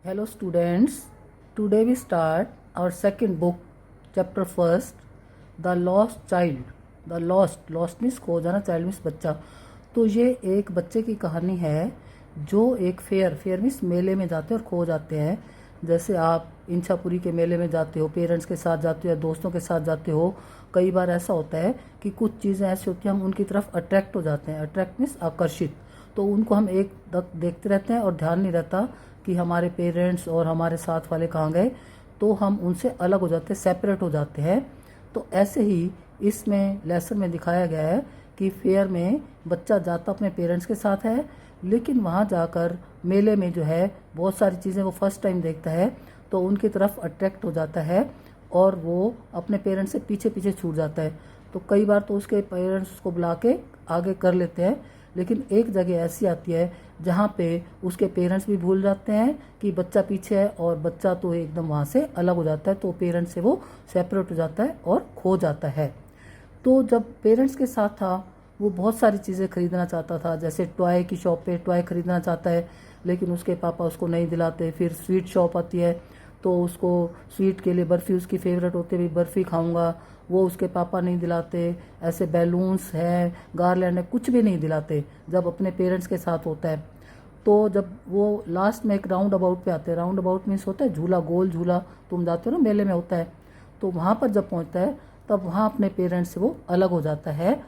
Hello students, today we start our second book, chapter first, The Lost Child. The lost means खो जाना, child means बच्चा. तो ये एक बच्चे की कहानी है जो एक फेयर मीन्स मेले में जाते हैं और खो जाते हैं. जैसे आप इंछापुरी के मेले में जाते हो, पेरेंट्स के साथ जाते हो या दोस्तों के साथ जाते हो. कई बार ऐसा होता है कि कुछ चीज़ें ऐसी होती हैं हम उनकी तरफ अट्रैक्ट हो जाते हैं. अट्रैक्ट मीन्स आकर्षित. तो उनको हम एक देखते रहते हैं और ध्यान नहीं रहता कि हमारे पेरेंट्स और हमारे साथ वाले कहाँ गए, तो हम उनसे अलग हो जाते हैं, सेपरेट हो जाते हैं. तो ऐसे ही इसमें लेसन में दिखाया गया है कि फेयर में बच्चा जाता अपने पेरेंट्स के साथ है, लेकिन वहाँ जाकर मेले में जो है बहुत सारी चीज़ें वो फर्स्ट टाइम देखता है तो उनकी तरफ अट्रैक्ट हो जाता है और वो अपने पेरेंट्स से पीछे पीछे छूट जाता है. तो कई बार तो उसके पेरेंट्स उसको बुला के आगे कर लेते हैं, लेकिन एक जगह ऐसी आती है जहाँ पे उसके पेरेंट्स भी भूल जाते हैं कि बच्चा पीछे है और बच्चा तो एकदम वहाँ से अलग हो जाता है. तो पेरेंट्स से वो सेपरेट हो जाता है और खो जाता है. तो जब पेरेंट्स के साथ था वो बहुत सारी चीज़ें खरीदना चाहता था. जैसे टॉय की शॉप पे टॉय खरीदना चाहता है, लेकिन उसके पापा उसको नहीं दिलाते. फिर स्वीट शॉप आती है तो उसको स्वीट के लिए बर्फ़ी उसकी फेवरेट होती है, बर्फ़ी खाऊंगा, वो उसके पापा नहीं दिलाते. ऐसे बैलून्स हैं, गार्लैंड है, कुछ भी नहीं दिलाते जब अपने पेरेंट्स के साथ होता है. तो जब वो लास्ट में एक राउंड अबाउट पे आते हैं, राउंड अबाउट मीन्स होता है झूला, गोल झूला, तुम जाते हो ना मेले में होता है. तो वहाँ पर जब पहुँचता है तब वहाँ अपने पेरेंट्स से वो अलग हो जाता है.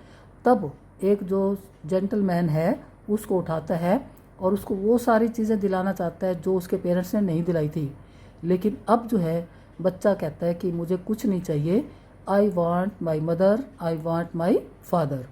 तब एक जो जेंटलमैन है उसको उठाता है और उसको वो सारी चीज़ें दिलाना चाहता है जो उसके पेरेंट्स ने नहीं दिलाई थी. लेकिन अब जो है बच्चा कहता है कि मुझे कुछ नहीं चाहिए, I want my mother, I want my father.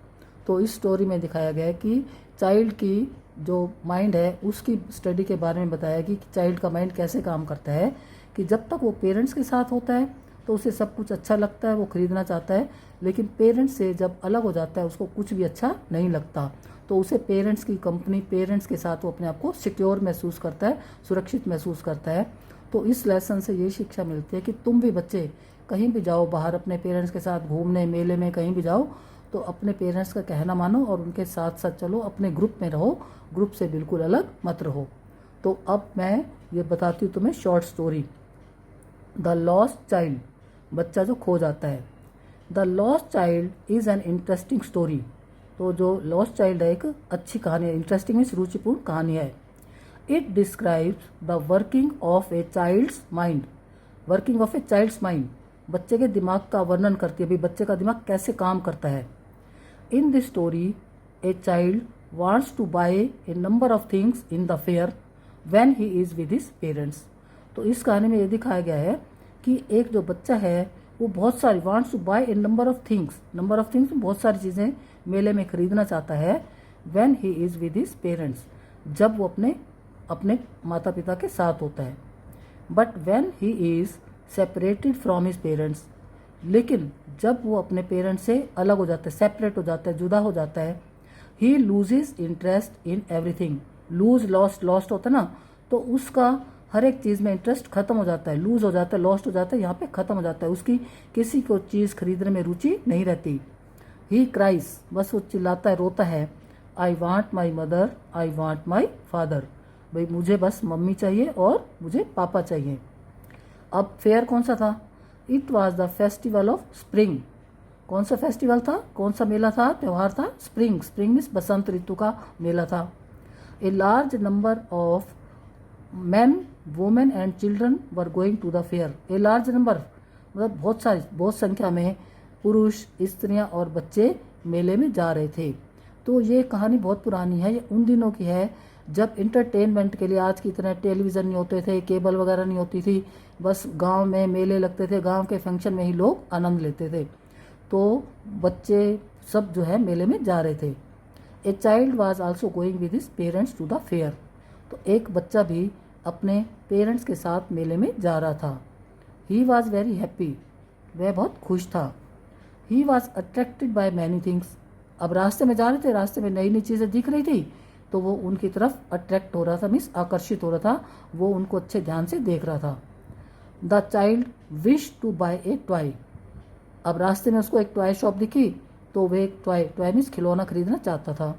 तो इस स्टोरी में दिखाया गया है कि चाइल्ड की जो माइंड है उसकी स्टडी के बारे में बताया कि चाइल्ड का माइंड कैसे काम करता है. कि जब तक वो पेरेंट्स के साथ होता है तो उसे सब कुछ अच्छा लगता है, वो खरीदना चाहता है, लेकिन पेरेंट्स से जब अलग हो जाता है उसको कुछ भी अच्छा नहीं लगता. तो उसे पेरेंट्स की कंपनी, पेरेंट्स के साथ वो अपने आप को सिक्योर महसूस करता है, सुरक्षित महसूस करता है. तो इस लेसन से ये शिक्षा मिलती है कि तुम भी बच्चे कहीं भी जाओ बाहर अपने पेरेंट्स के साथ घूमने, मेले में कहीं भी जाओ, तो अपने पेरेंट्स का कहना मानो और उनके साथ साथ चलो, अपने ग्रुप में रहो, ग्रुप से बिल्कुल अलग मत रहो. तो अब मैं ये बताती हूँ तुम्हें short story, the lost child, बच्चा जो खो जाता है. The lost child is an interesting story. तो जो लॉस्ट चाइल्ड है एक अच्छी कहानी है, इंटरेस्टिंग मीन्स रुचिपूर्ण कहानी है. It describes the working of a child's mind. Working of a child's mind, बच्चे के दिमाग का वर्णन करती है, भाई बच्चे का दिमाग कैसे काम करता है. In this story a child wants to buy a number of things in the fair when he is with his parents. तो इस कहानी में ये दिखाया गया है कि एक जो बच्चा है वो बहुत सारी wants to buy a number of things, number of things बहुत सारी चीज़ें मेले में खरीदना चाहता है. When he is with his parents, जब वो अपने माता पिता के साथ होता है. But when he is separated from his parents, लेकिन जब वो अपने पेरेंट्स से अलग हो जाता है, सेपरेट हो जाता है, जुदा हो जाता है, he loses interest in everything. Lose lost होता है ना, तो उसका हर एक चीज़ में इंटरेस्ट खत्म हो जाता है, लूज हो जाता है, लॉस्ट हो जाता है, यहाँ पे खत्म हो जाता है. उसकी किसी को चीज़ खरीदने में रुचि नहीं रहती. ही क्राइस, बस वो चिल्लाता है, रोता है, I want my mother, I want my father. भाई मुझे बस मम्मी चाहिए और मुझे पापा चाहिए. अब फेयर कौन सा था? It was the festival of spring. कौन सा फेस्टिवल था, कौन सा मेला था, त्यौहार था? स्प्रिंग. स्प्रिंग मीन्स बसंत ऋतु का मेला था. A large number of men, women and children were going to the fair. A large number मतलब बहुत संख्या में पुरुष, स्त्रियां और बच्चे मेले में जा रहे थे. तो ये कहानी बहुत पुरानी है, ये उन दिनों की है जब इंटरटेनमेंट के लिए आज की तरह टेलीविज़न नहीं होते थे, केबल वगैरह नहीं होती थी, बस गांव में मेले लगते थे, गांव के फंक्शन में ही लोग आनंद लेते थे. तो बच्चे सब जो है मेले में जा रहे थे. A child was also going with his parents to the fair. तो एक बच्चा भी अपने पेरेंट्स के साथ मेले में जा रहा था. ही वॉज वेरी हैप्पी, वह बहुत खुश था. He was attracted by many things. अब रास्ते में जा रहे थे, रास्ते में नई नई चीज़ें दिख रही थी, तो वो उनकी तरफ अट्रैक्ट हो रहा था, मीन्स आकर्षित हो रहा था, वो उनको अच्छे ध्यान से देख रहा था. The child wish to buy a toy. अब रास्ते में उसको एक टॉय शॉप दिखी तो वह एक टॉय मीन्स खिलौना खरीदना चाहता था.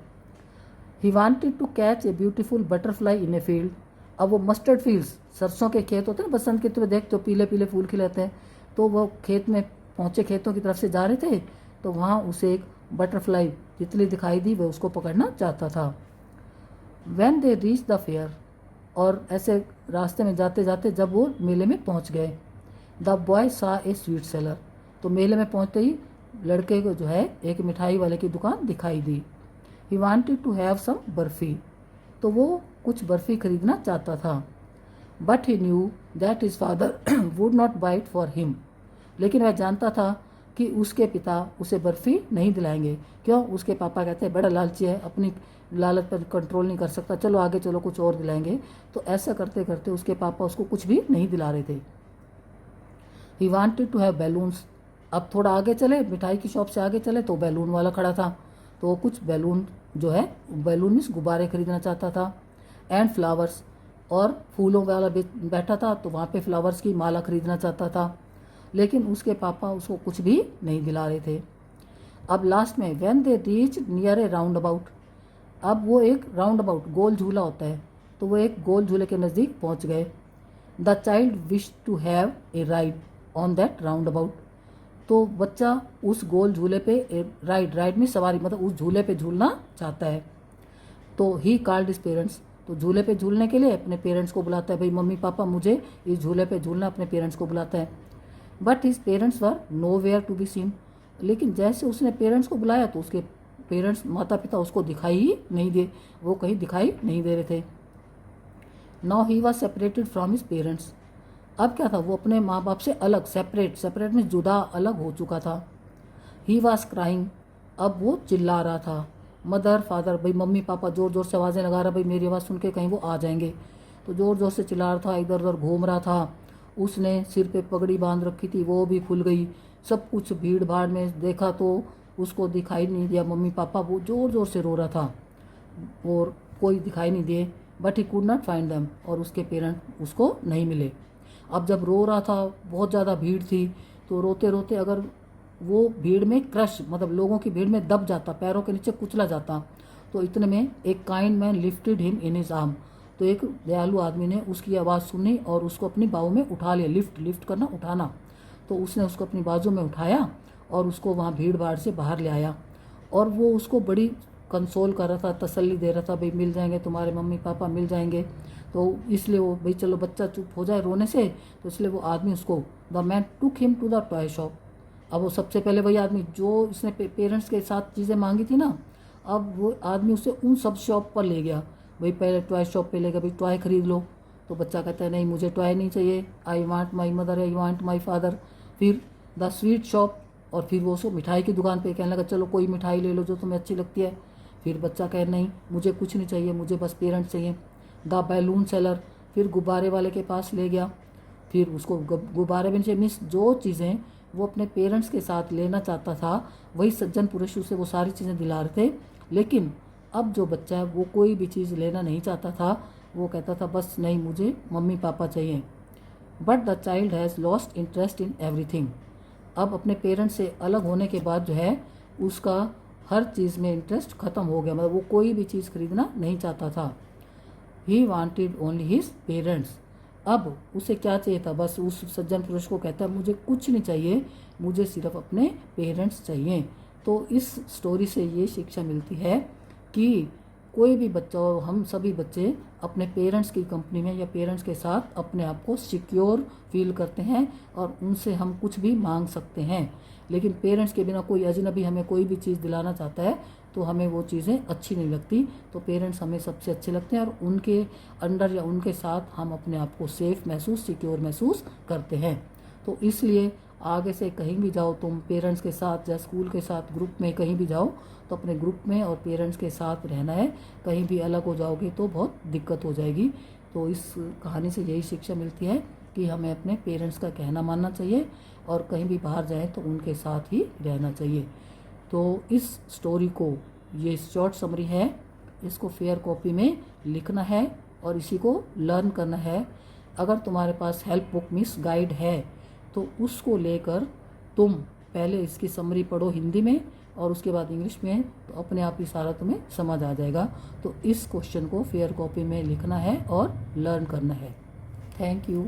He wanted to catch a beautiful butterfly in a field. अब वो मस्टर्ड फील्ड्स, सरसों के खेत होते हैं ना, बसंत के तुम्हें देखते हो पीले पीले फूल खिलाते हैं, तो वो खेत में पहुँचे, खेतों की तरफ से जा रहे थे, तो वहाँ उसे एक बटरफ्लाई तितली दिखाई दी, वह उसको पकड़ना चाहता था। When they reach the fair, और ऐसे रास्ते में जाते जाते जब वो मेले में पहुँच गए, द बॉय सा ए स्वीट सेलर, तो मेले में पहुँचते ही लड़के को जो है एक मिठाई वाले की दुकान दिखाई दी। He wanted to have some barfi, तो वो कुछ बर्फ़ी खरीदना चाहता था। But he knew that his father would not bite for him, लेकिन वह जानता था कि उसके पिता उसे बर्फ़ी नहीं दिलाएंगे। क्यों? उसके पापा कहते हैं बड़ा लालची है, अपनी लालच पर कंट्रोल नहीं कर सकता, चलो आगे चलो कुछ और दिलाएंगे। तो ऐसा करते करते उसके पापा उसको कुछ भी नहीं दिला रहे थे। He wanted to have balloons, अब थोड़ा आगे चले, मिठाई की शॉप से आगे चले तो बैलून वाला खड़ा था, तो कुछ बैलून जो है, बैलून मीन्स गुब्बारे खरीदना चाहता था। एंड फ्लावर्स, और फूलों वाला बैठा था, तो वहाँ पे फ्लावर्स की माला खरीदना चाहता था, लेकिन उसके पापा उसको कुछ भी नहीं दिला रहे थे। अब लास्ट में when they reach near A round about, अब वो एक राउंड अबाउट गोल झूला होता है, तो वो एक गोल झूले के नज़दीक पहुँच गए। The child wish to have a ride on that roundabout, तो बच्चा उस गोल झूले पे राइड में सवारी, मतलब उस झूले पे झूलना चाहता है। तो ही कॉल्ड हिज पेरेंट्स, तो झूले पे झूलने के लिए अपने पेरेंट्स को बुलाता है, भाई मम्मी पापा मुझे इस झूले पे झूलना, अपने पेरेंट्स को बुलाता है। But his parents were nowhere to be seen, लेकिन जैसे उसने पेरेंट्स को बुलाया तो उसके पेरेंट्स, माता पिता उसको दिखाई ही नहीं दे, वो कहीं दिखाई नहीं दे रहे थे। Now he was separated from his parents, अब क्या था, वो अपने माँ बाप से अलग, सेपरेट में जुदा, अलग हो चुका था। ही वॉज क्राइंग, अब वो चिल्ला रहा था। मदर फादर, भाई मम्मी पापा जोर जोर से आवाज़ें लगा रहा, भाई मेरी आवाज़ सुन के कहीं वो आ जाएंगे, तो जोर जोर से चिल्ला रहा था, इधर उधर घूम रहा था। उसने सिर पे पगड़ी बांध रखी थी, वो भी खुल गई। सब कुछ भीड़ भाड़ में देखा तो उसको दिखाई नहीं दिया मम्मी पापा, वो जोर जोर से रो रहा था और कोई दिखाई नहीं दिए। But he could not find them, और उसके पेरेंट उसको नहीं मिले। अब जब रो रहा था, बहुत ज़्यादा भीड़ थी, तो रोते रोते अगर वो भीड़ में क्रश, मतलब लोगों की भीड़ में दब जाता, पैरों के नीचे कुचला जाता, तो इतने में एक kind man lifted him in his arm, तो एक दयालु आदमी ने उसकी आवाज़ सुनी और उसको अपनी बाहों में उठा लिया। लिफ्ट करना, उठाना, तो उसने उसको अपनी बाजू में उठाया और उसको वहाँ भीड़ भाड़ से बाहर ले आया। और वो उसको बड़ी कंसोल कर रहा था, तसल्ली दे रहा था, भाई मिल जाएंगे तुम्हारे मम्मी पापा, मिल जाएंगे। तो इसलिए वो, भाई चलो बच्चा चुप हो जाए रोने से, तो इसलिए वो आदमी उसको, the man took him to the toy shop, अब वो सबसे पहले वही आदमी जो इसने पेरेंट्स के साथ चीज़ें मांगी थी ना, अब वो आदमी उसे उन सब शॉप पर ले गया। भाई पहले टॉय शॉप पे ले गया, भाई टॉय खरीद लो, तो बच्चा कहता है नहीं मुझे टॉय नहीं चाहिए, I want my mother, I want my father. फिर द स्वीट शॉप, और फिर वो उसको मिठाई की दुकान पे कहने लगा चलो कोई मिठाई ले लो जो तुम्हें अच्छी लगती है। फिर बच्चा कहे नहीं मुझे कुछ नहीं चाहिए, मुझे बस पेरेंट्स चाहिए। द बैलून सेलर, फिर गुब्बारे वाले के पास ले गया, फिर उसको गुब्बारे भी नहीं चाहिए, मीन्स जो चीज़ें वो अपने पेरेंट्स के साथ लेना चाहता था वही सज्जन पुरुष उसे वो सारी चीज़ें दिला रहे थे। लेकिन अब जो बच्चा है वो कोई भी चीज़ लेना नहीं चाहता था, वो कहता था बस नहीं मुझे मम्मी पापा चाहिए। But the child has lost interest in everything, अब अपने पेरेंट्स से अलग होने के बाद जो है उसका हर चीज़ में इंटरेस्ट ख़त्म हो गया, मतलब वो कोई भी चीज़ खरीदना नहीं चाहता था। He wanted only his parents, अब उसे क्या चाहिए था, बस उस सज्जन पुरुष को कहता है मुझे कुछ नहीं चाहिए, मुझे सिर्फ अपने पेरेंट्स चाहिए। तो इस स्टोरी से ये शिक्षा मिलती है कि कोई भी बच्चा हो, हम सभी बच्चे अपने पेरेंट्स की कंपनी में या पेरेंट्स के साथ अपने आप को सिक्योर फील करते हैं और उनसे हम कुछ भी मांग सकते हैं। लेकिन पेरेंट्स के बिना कोई अजनबी हमें कोई भी चीज़ दिलाना चाहता है तो हमें वो चीज़ें अच्छी नहीं लगती। तो पेरेंट्स हमें सबसे अच्छे लगते हैं और उनके अंडर या उनके साथ हम अपने आप को सेफ़ महसूस, सिक्योर महसूस करते हैं। तो इसलिए आगे से कहीं भी जाओ तुम पेरेंट्स के साथ या स्कूल के साथ ग्रुप में कहीं भी जाओ तो अपने ग्रुप में और पेरेंट्स के साथ रहना है। कहीं भी अलग हो जाओगे तो बहुत दिक्कत हो जाएगी। तो इस कहानी से यही शिक्षा मिलती है कि हमें अपने पेरेंट्स का कहना मानना चाहिए और कहीं भी बाहर जाएं तो उनके साथ ही रहना चाहिए। तो इस स्टोरी को, ये शॉर्ट समरी है, इसको फेयर कॉपी में लिखना है और इसी को लर्न करना है। अगर तुम्हारे पास हेल्प बुक मीन्स गाइड है तो उसको लेकर तुम पहले इसकी समरी पढ़ो हिंदी में और उसके बाद इंग्लिश में, तो अपने आप ही सारा तुम्हें समझ आ जाएगा। तो इस क्वेश्चन को फेयर कॉपी में लिखना है और लर्न करना है। Thank you.